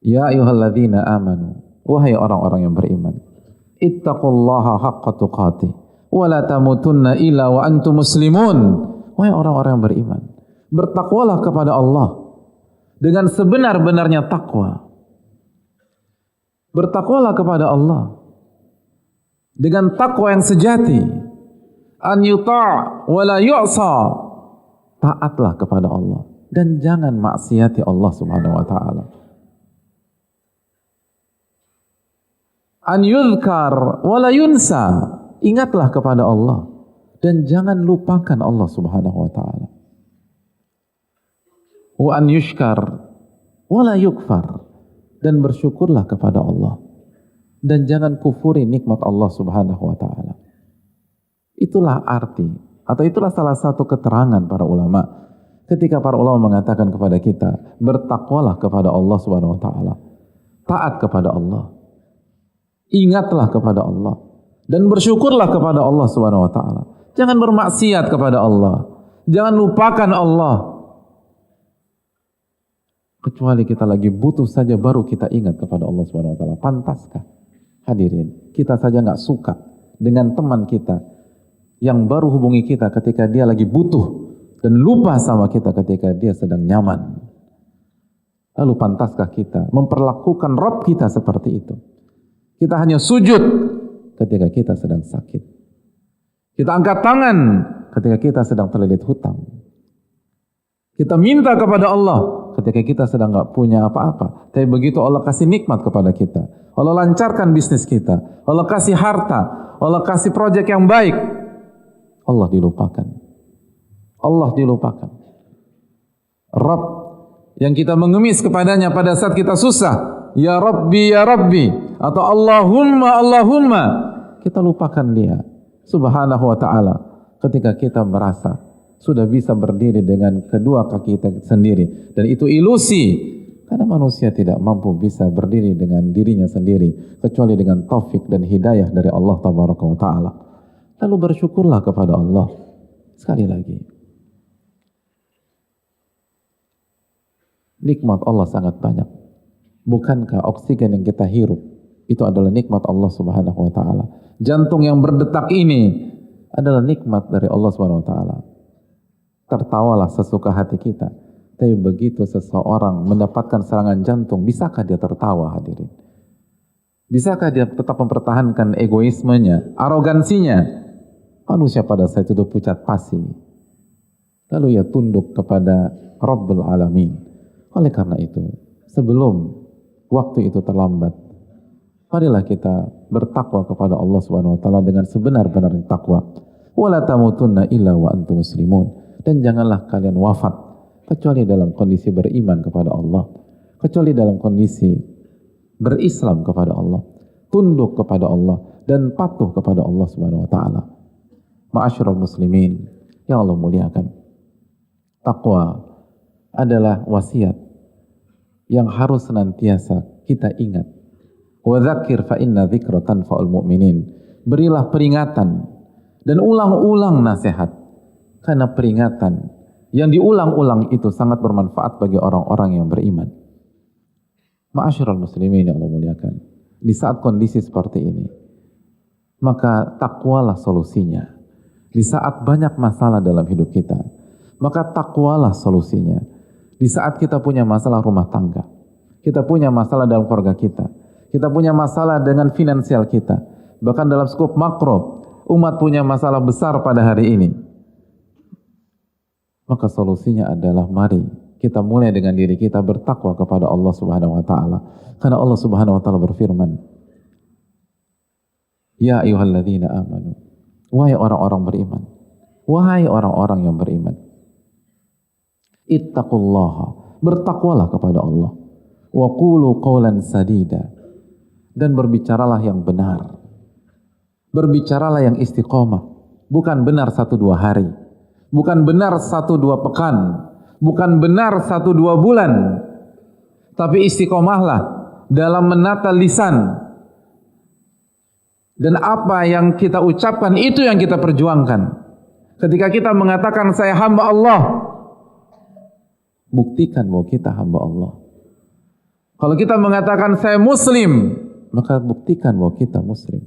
Ya ayyuhalladzina amanu, wahai orang-orang yang beriman, ittaqullaha haqqa tuqatih wa la tamutunna illa wa antum muslimun. Wahai orang-orang yang beriman, bertakwalah kepada Allah dengan sebenar-benarnya takwa. Bertakwalah kepada Allah dengan takwa yang sejati. An yuta' wa la yu'sa. Taatlah kepada Allah dan jangan maksiati Allah Subhanahu wa taala. An yuzkar wa la yunsa. Ingatlah kepada Allah dan jangan lupakan Allah Subhanahu wa taala. Wa an yushkar wa la yukfar. Dan bersyukurlah kepada Allah dan jangan kufuri nikmat Allah Subhanahu wa taala. Itulah arti atau itulah salah satu keterangan para ulama ketika para ulama mengatakan kepada kita, bertakwalah kepada Allah Subhanahu wa taala, taat kepada Allah, ingatlah kepada Allah dan bersyukurlah kepada Allah Subhanahu wa taala. Jangan bermaksiat kepada Allah, jangan lupakan Allah. Kecuali kita lagi butuh saja baru kita ingat kepada Allah Subhanahu wa taala. Pantaskah? Hadirin, kita saja nggak suka dengan teman kita yang baru hubungi kita ketika dia lagi butuh dan lupa sama kita ketika dia sedang nyaman. Lalu pantaskah kita memperlakukan Rabb kita seperti itu? Kita hanya sujud ketika kita sedang sakit. Kita angkat tangan ketika kita sedang terlilit hutang. Kita minta kepada Allah ketika kita sedang nggak punya apa-apa. Tapi begitu Allah kasih nikmat kepada kita, Allah lancarkan bisnis kita, Allah kasih harta, Allah kasih proyek yang baik, Allah dilupakan. Allah dilupakan. Rabb yang kita mengemis kepadanya pada saat kita susah, ya Rabbi, atau Allahumma, Allahumma, kita lupakan dia Subhanahu wa ta'ala ketika kita merasa sudah bisa berdiri dengan kedua kaki kita sendiri. Dan itu ilusi, karena manusia tidak mampu bisa berdiri dengan dirinya sendiri kecuali dengan taufik dan hidayah dari Allah Tabaraka wa ta'ala. Lalu bersyukurlah kepada Allah. Sekali lagi, nikmat Allah sangat banyak. Bukankah oksigen yang kita hirup itu adalah nikmat Allah Subhanahu wa ta'ala? Jantung yang berdetak ini adalah nikmat dari Allah Subhanahu wa ta'ala. Tertawalah sesuka hati kita. Tapi begitu seseorang mendapatkan serangan jantung, bisakah dia tertawa, hadirin? Bisakah dia tetap mempertahankan egoismenya, arogansinya? Manusia pada saat itu pucat pasi. Lalu ia tunduk kepada Rabbul Alamin. Oleh karena itu, sebelum waktu itu terlambat, marilah kita bertakwa kepada Allah Subhanahu wa taala dengan sebenar-benarnya takwa. Wala tamutunna illa wa antum muslimun. Dan janganlah kalian wafat kecuali dalam kondisi beriman kepada Allah, kecuali dalam kondisi berislam kepada Allah, tunduk kepada Allah dan patuh kepada Allah Subhanahu wa taala. Ma'asyiral muslimin yang Allah muliakan, takwa adalah wasiat yang harus senantiasa kita ingat. Wa dzakir fa inna dzikra tanfa'ul mu'minin. Berilah peringatan dan ulang-ulang nasihat, karena peringatan yang diulang-ulang itu sangat bermanfaat bagi orang-orang yang beriman. Ma'asyiral muslimin yang Allah muliakan, di saat kondisi seperti ini, maka takwalah solusinya. Di saat banyak masalah dalam hidup kita, maka takwalah solusinya. Di saat kita punya masalah rumah tangga, kita punya masalah dalam keluarga kita punya masalah dengan finansial kita, bahkan dalam skop makro, umat punya masalah besar pada hari ini. Maka solusinya adalah mari kita mulai dengan diri kita bertakwa kepada Allah Subhanahu wa taala. Karena Allah Subhanahu wa taala berfirman, ya ayyuhalladzina amanu, wahai orang-orang beriman, wahai orang-orang yang beriman, ittaqullaha, bertakwalah kepada Allah, wa qulu qawlan sadida, dan berbicaralah yang benar, berbicaralah yang istiqomah, bukan benar 1-2 hari, bukan benar 1-2 pekan, bukan benar 1-2 bulan, tapi istiqomahlah dalam menata lisan. Dan apa yang kita ucapkan itu yang kita perjuangkan. Ketika kita mengatakan saya hamba Allah, buktikan bahwa kita hamba Allah. Kalau kita mengatakan saya muslim, maka buktikan bahwa kita muslim.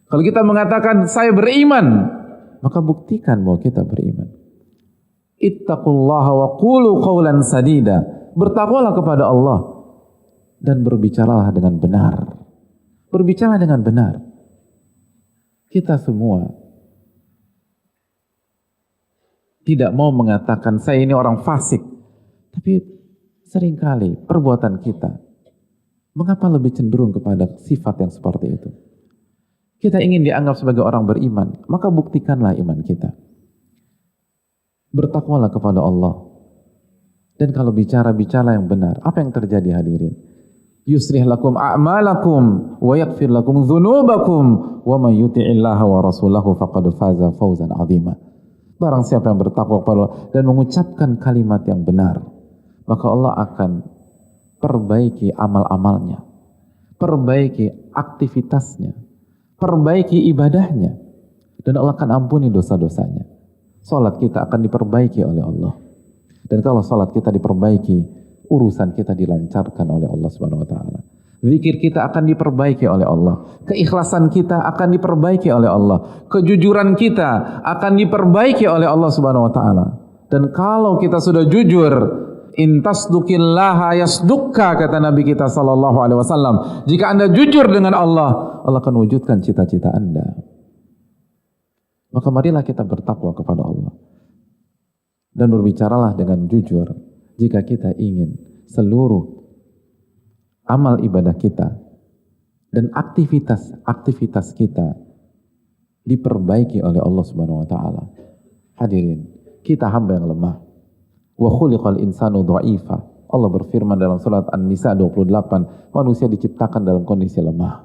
Kalau kita mengatakan saya beriman, maka buktikan bahwa kita beriman. Ittaqullaha wa qulu qawlan sadida. Bertakwalah kepada Allah dan berbicaralah dengan benar. Berbicara dengan benar. Kita semua tidak mau mengatakan saya ini orang fasik, tapi seringkali perbuatan kita mengapa lebih cenderung kepada sifat yang seperti itu? Kita ingin dianggap sebagai orang beriman, maka buktikanlah iman kita. Bertakwalah kepada Allah. Dan kalau bicara yang benar, apa yang terjadi hadirin? Yuslih lakum a'malakum wa yaghfir lakum dzunubakum wa may yuti'illaha wa rasulahu faqad faza fawzan 'azima. Barang siapa yang bertakwa kepada Allah dan mengucapkan kalimat yang benar, maka Allah akan perbaiki amal-amalnya, perbaiki aktivitasnya, perbaiki ibadahnya, dan Allah akan ampuni dosa-dosanya. Salat kita akan diperbaiki oleh Allah. Dan kalau salat kita diperbaiki, urusan kita dilancarkan oleh Allah Subhanahu wa taala. Zikir kita akan diperbaiki oleh Allah. Keikhlasan kita akan diperbaiki oleh Allah. Kejujuran kita akan diperbaiki oleh Allah Subhanahu wa taala. Dan kalau kita sudah jujur, in tasduqillaha yasdukka, kata Nabi kita sallallahu alaihi wasallam. Jika Anda jujur dengan Allah, Allah akan wujudkan cita-cita Anda. Maka marilah kita bertakwa kepada Allah. Dan berbicaralah dengan jujur jika kita ingin seluruh amal ibadah kita dan aktivitas kita diperbaiki oleh Allah Subhanahu wa taala. Hadirin, kita hamba yang lemah. Wa khuliqal insanu dha'ifa. Allah berfirman dalam surat An-Nisa 28, manusia diciptakan dalam kondisi lemah.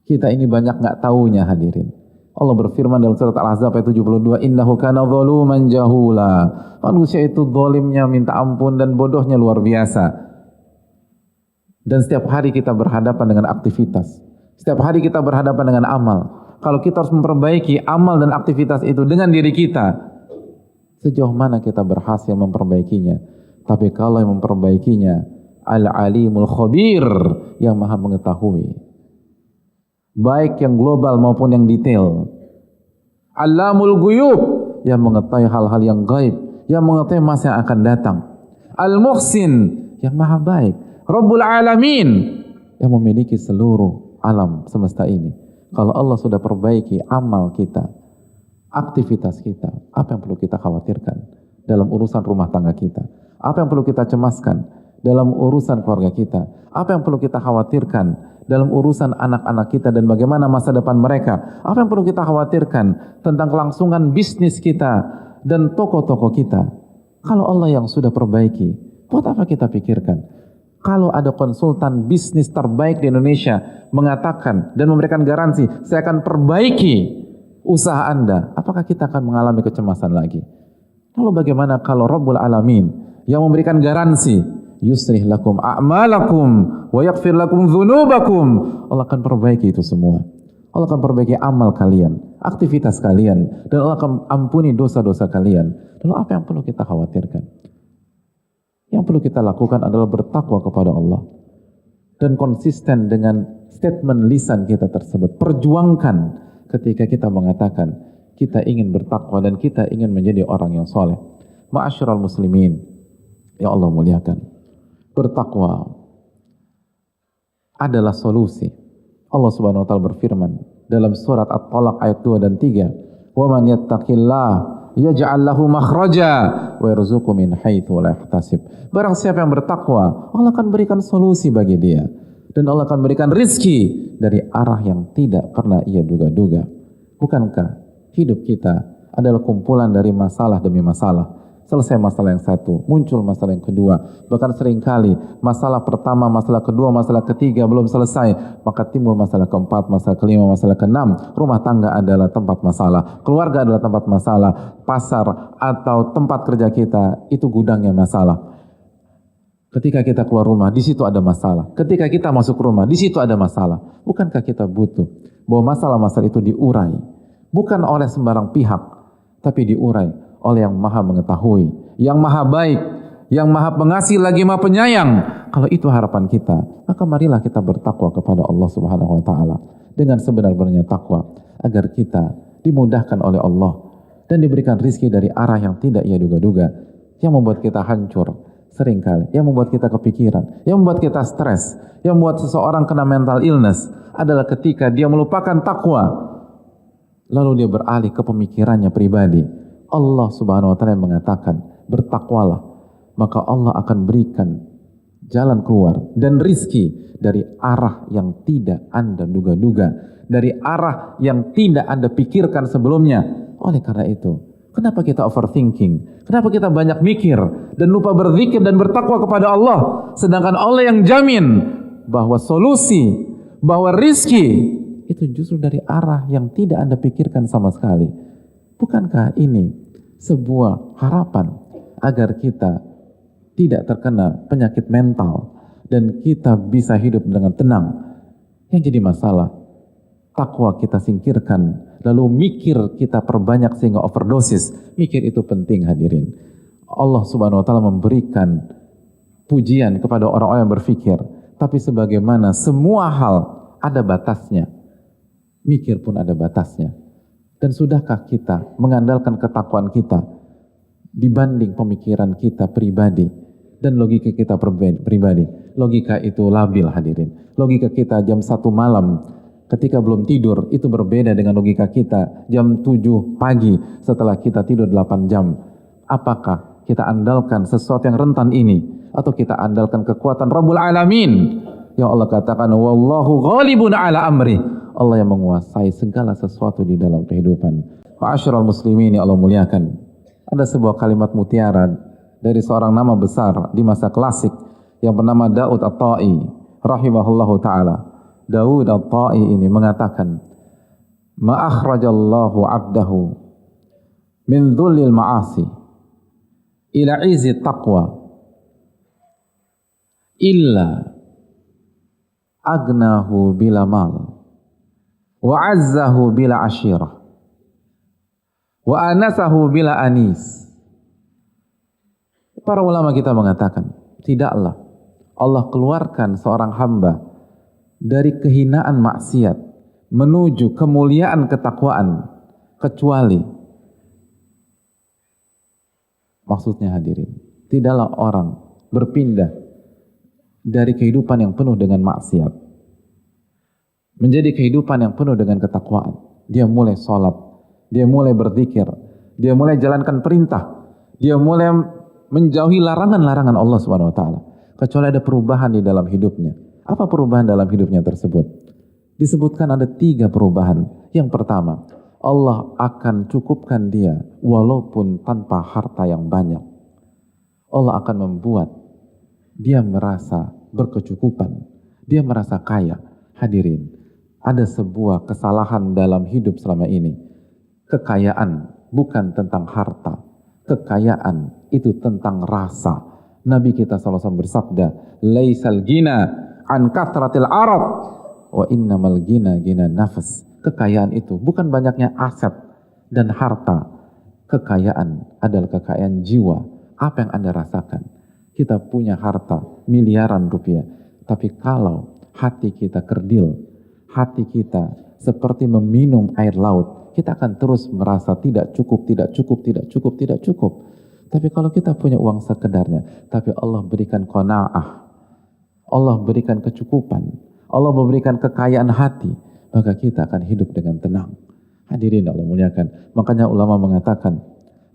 Kita ini banyak enggak taunya, hadirin. Allah berfirman dalam surat Al-Ahzab ayat 72, innahu kana zaluman jahula. Manusia itu zalimnya minta ampun dan bodohnya luar biasa. Dan setiap hari kita berhadapan dengan aktivitas. Setiap hari kita berhadapan dengan amal. Kalau kita harus memperbaiki amal dan aktivitas itu dengan diri kita, sejauh mana kita berhasil memperbaikinya. Tapi kalau yang memperbaikinya Al-Alimul Khabir, yang maha mengetahui, baik yang global maupun yang detail. Allamul Ghuyub, yang mengetahui hal-hal yang gaib, yang mengetahui masa yang akan datang. Al-Muhsin, yang maha baik. Rabbul Alamin, yang memiliki seluruh alam semesta ini. Kalau Allah sudah perbaiki amal kita, aktivitas kita, apa yang perlu kita khawatirkan dalam urusan rumah tangga kita? Apa yang perlu kita cemaskan dalam urusan keluarga kita? Apa yang perlu kita khawatirkan dalam urusan anak-anak kita dan bagaimana masa depan mereka? Apa yang perlu kita khawatirkan tentang kelangsungan bisnis kita dan toko-toko kita? Kalau Allah yang sudah perbaiki, buat apa kita pikirkan? Kalau ada konsultan bisnis terbaik di Indonesia mengatakan dan memberikan garansi, saya akan perbaiki usaha Anda, apakah kita akan mengalami kecemasan lagi? Lalu bagaimana kalau Rabbul Alamin yang memberikan garansi, yuslih lakum a'malakum wa yaghfir lakum dzunubakum, Allah akan perbaiki itu semua. Allah akan perbaiki amal kalian, aktivitas kalian, dan Allah akan ampuni dosa-dosa kalian. Lalu apa yang perlu kita khawatirkan? Yang perlu kita lakukan adalah bertakwa kepada Allah dan konsisten dengan statement lisan kita tersebut. Perjuangkan ketika kita mengatakan kita ingin bertakwa dan kita ingin menjadi orang yang soleh. Ma'asyiral muslimin, ya Allah muliakan, bertakwa adalah solusi. Allah Subhanahu wa taala berfirman dalam surat At-Talaq ayat 2 dan 3, "Wa man yattaqillah yaj'al lahu makhraja wa yarzuqhu min haitsu la yahtasib." Barang siapa yang bertakwa, Allah akan berikan solusi bagi dia dan Allah akan berikan rizki dari arah yang tidak pernah ia duga-duga. Bukankah hidup kita adalah kumpulan dari masalah demi masalah? Selesai masalah yang satu, muncul masalah yang kedua. Bahkan seringkali masalah pertama, masalah kedua, masalah ketiga belum selesai, maka timbul masalah keempat, masalah kelima, masalah keenam. Rumah tangga adalah tempat masalah, keluarga adalah tempat masalah, pasar atau tempat kerja kita itu gudangnya masalah. Ketika kita keluar rumah, di situ ada masalah. Ketika kita masuk rumah, di situ ada masalah. Bukankah kita butuh bahwa masalah-masalah itu diurai, bukan oleh sembarang pihak, tapi diurai oleh yang maha mengetahui, yang maha baik, yang maha pengasih lagi maha penyayang. Kalau itu harapan kita, maka marilah kita bertakwa kepada Allah Subhanahu wa taala dengan sebenar-benarnya takwa agar kita dimudahkan oleh Allah dan diberikan rizki dari arah yang tidak ia duga-duga, yang membuat kita hancur seringkali, yang membuat kita kepikiran, yang membuat kita stres, yang membuat seseorang kena mental illness adalah ketika dia melupakan takwa lalu dia beralih ke pemikirannya pribadi. Allah Subhanahu wa taala yang mengatakan, bertakwalah, maka Allah akan berikan jalan keluar dan rizki dari arah yang tidak Anda duga-duga, dari arah yang tidak Anda pikirkan sebelumnya. Oleh karena itu, kenapa kita overthinking? Kenapa kita banyak mikir dan lupa berzikir dan bertakwa kepada Allah? Sedangkan Allah yang jamin bahwa solusi, bahwa rizki itu justru dari arah yang tidak Anda pikirkan sama sekali. Bukankah ini sebuah harapan agar kita tidak terkena penyakit mental dan kita bisa hidup dengan tenang? Yang jadi masalah, takwa kita singkirkan, lalu mikir kita perbanyak sehingga overdosis. Mikir itu penting, hadirin. Allah Subhanahu wa taala memberikan pujian kepada orang-orang yang berfikir, tapi sebagaimana semua hal ada batasnya, mikir pun ada batasnya. Dan sudahkah kita mengandalkan ketakwaan kita dibanding pemikiran kita pribadi dan logika kita pribadi? Logika itu labil, hadirin. Logika kita jam 1 malam ketika belum tidur itu berbeda dengan logika kita jam 7 pagi setelah kita tidur 8 jam. Apakah kita andalkan sesuatu yang rentan ini atau kita andalkan kekuatan Rabbul Alamin? Ya Allah katakan, wallahu ghalibun ala amri. Allah yang menguasai segala sesuatu di dalam kehidupan. Ma'asyiral muslimin yang Allah muliakan. Ada sebuah kalimat mutiara dari seorang nama besar di masa klasik yang bernama Daud At-Tai rahimahullahu ta'ala. Daud At-Tai ini mengatakan, ma akhrajallahu abdahu min dhullil ma'asi ila izi taqwa illa agnahu bila mal wa azzahu bila ashirah wa anasahu bila anis. Para ulama kita mengatakan, tidaklah Allah keluarkan seorang hamba dari kehinaan maksiat menuju kemuliaan ketakwaan kecuali, maksudnya hadirin, tidaklah orang berpindah dari kehidupan yang penuh dengan maksiat menjadi kehidupan yang penuh dengan ketakwaan. Dia mulai sholat, dia mulai berzikir, dia mulai jalankan perintah, dia mulai menjauhi larangan-larangan Allah Subhanahu wa taala. Kecuali ada perubahan di dalam hidupnya. Apa perubahan dalam hidupnya tersebut? Disebutkan ada 3 perubahan. Yang pertama, Allah akan cukupkan dia walaupun tanpa harta yang banyak. Allah akan membuat dia merasa berkecukupan, dia merasa kaya. Hadirin, ada sebuah kesalahan dalam hidup selama ini. Kekayaan bukan tentang harta. Kekayaan itu tentang rasa. Nabi kita SAW bersabda, laisal gina an kathratil arad wa innamal gina gina nafas. Kekayaan itu bukan banyaknya aset dan harta. Kekayaan adalah kekayaan jiwa. Apa yang Anda rasakan? Kita punya harta miliaran rupiah, tapi kalau hati kita kerdil, hati kita seperti meminum air laut, kita akan terus merasa tidak cukup, tidak cukup, tidak cukup, tidak cukup. Tapi kalau kita punya uang sekedarnya, tapi Allah berikan qanaah, Allah berikan kecukupan, Allah memberikan kekayaan hati, maka kita akan hidup dengan tenang. Hadirin Allah muliakan. Makanya ulama mengatakan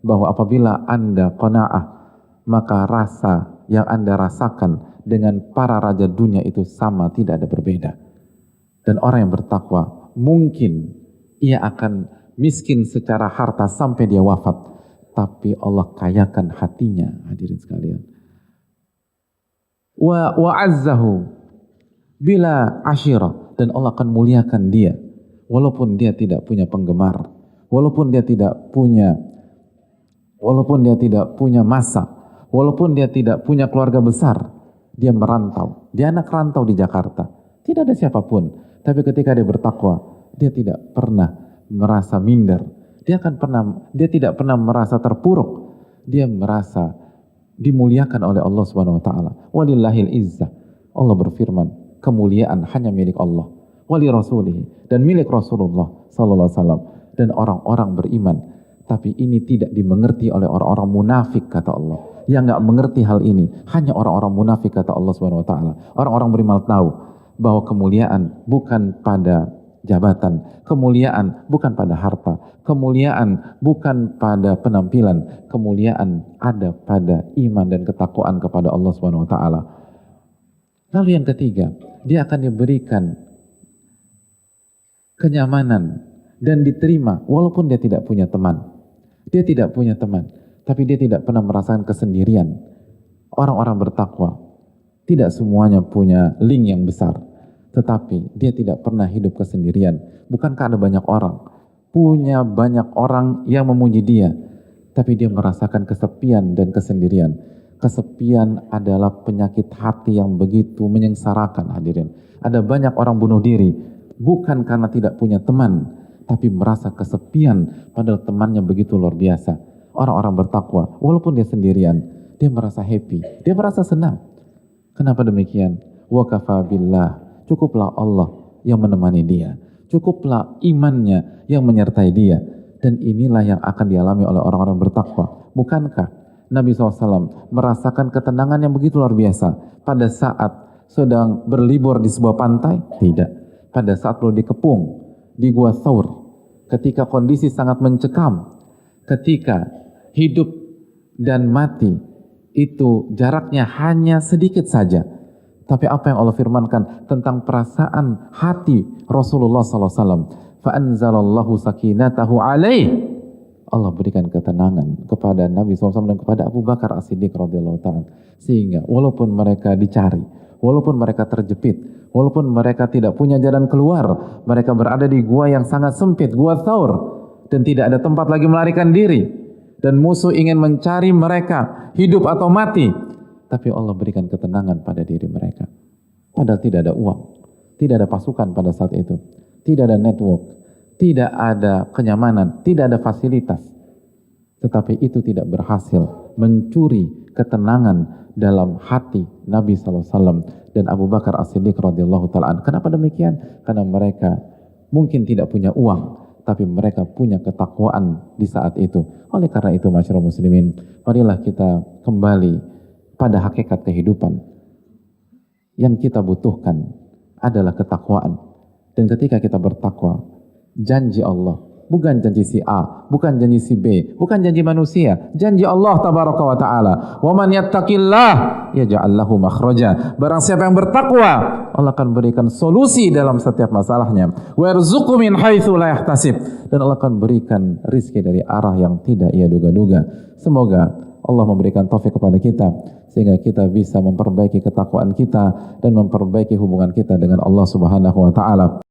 bahwa apabila Anda qanaah, maka rasa yang Anda rasakan dengan para raja dunia itu sama, tidak ada berbeda. Dan orang yang bertakwa mungkin ia akan miskin secara harta sampai dia wafat, tapi Allah kayakan hatinya, hadirin sekalian. Wa azzahu bila ashirah, dan Allah akan muliakan dia walaupun dia tidak punya penggemar, walaupun dia tidak punya masa, walaupun dia tidak punya keluarga besar. Dia merantau, dia anak rantau di Jakarta, tidak ada siapapun, tapi ketika dia bertakwa, dia tidak pernah merasa minder, dia tidak pernah merasa terpuruk, dia merasa dimuliakan oleh Allah Subhanahu wa taala. Walillahil izzah. Allah berfirman, kemuliaan hanya milik Allah, wali rasulih, dan milik Rasulullah sallallahu alaihi wasallam dan orang-orang beriman. Tapi ini tidak dimengerti oleh orang-orang munafik, kata Allah. Yang nggak mengerti hal ini hanya orang-orang munafik, kata Allah Subhanahu wa taala. Orang-orang beriman tahu bahwa kemuliaan bukan pada jabatan, kemuliaan bukan pada harta, kemuliaan bukan pada penampilan, kemuliaan ada pada iman dan ketakwaan kepada Allah Subhanahu wa taala. Lalu yang ketiga, dia akan diberikan kenyamanan dan diterima walaupun dia tidak punya teman. Dia tidak punya teman, tapi dia tidak pernah merasakan kesendirian. Orang-orang bertakwa tidak semuanya punya link yang besar, tetapi dia tidak pernah hidup kesendirian. Bukankah ada banyak orang, punya banyak orang yang memuji dia, tapi dia merasakan kesepian dan kesendirian. Kesepian adalah penyakit hati yang begitu menyengsarakan, hadirin. Ada banyak orang bunuh diri, bukan karena tidak punya teman, tapi merasa kesepian, padahal temannya begitu luar biasa. Orang-orang bertakwa, walaupun dia sendirian, dia merasa happy, dia merasa senang. Kenapa demikian? Wa kafa billah, cukuplah Allah yang menemani dia, cukuplah imannya yang menyertai dia. Dan inilah yang akan dialami oleh orang-orang bertakwa. Bukankah Nabi SAW merasakan ketenangan yang begitu luar biasa pada saat sedang berlibur di sebuah pantai? Tidak. Pada saat perlu dikepung di Gua Thaur, ketika kondisi sangat mencekam, ketika hidup dan mati itu jaraknya hanya sedikit saja. Tapi apa yang Allah firmankan tentang perasaan hati Rasulullah SAW? فَأَنْزَلَ sakinatahu alaih. Allah berikan ketenangan kepada Nabi SAW dan kepada Abu Bakar As-Siddiq radhiyallahu ta'ala. Sehingga walaupun mereka dicari, walaupun mereka terjepit, walaupun mereka tidak punya jalan keluar, mereka berada di gua yang sangat sempit, Gua Thaur, dan tidak ada tempat lagi melarikan diri, dan musuh ingin mencari mereka, hidup atau mati, tapi Allah berikan ketenangan pada diri mereka. Padahal tidak ada uang, tidak ada pasukan pada saat itu, tidak ada network, tidak ada kenyamanan, tidak ada fasilitas, tetapi itu tidak berhasil mencuri ketenangan dalam hati Nabi SAW dan Abu Bakar As-Siddiq radhiyallahu ta'ala. Kenapa demikian? Karena mereka mungkin tidak punya uang, tapi mereka punya ketakwaan di saat itu. Oleh karena itu, masyarakat muslimin, marilah kita kembali pada hakikat kehidupan. Yang kita butuhkan adalah ketakwaan. Dan ketika kita bertakwa, janji Allah, bukan janji si A, bukan janji si B, bukan janji manusia, janji Allah tabaraka wa ta'ala. Wa man yattaqillah yaj'al lahu makhraja. Barang siapa yang bertakwa, Allah akan berikan solusi dalam setiap masalahnya. Wa yarzuqhu min haitsu la yahtasib. Dan Allah akan berikan rizki dari arah yang tidak ia duga-duga. Semoga Allah memberikan taufik kepada kita sehingga kita bisa memperbaiki ketakwaan kita dan memperbaiki hubungan kita dengan Allah Subhanahu wa taala.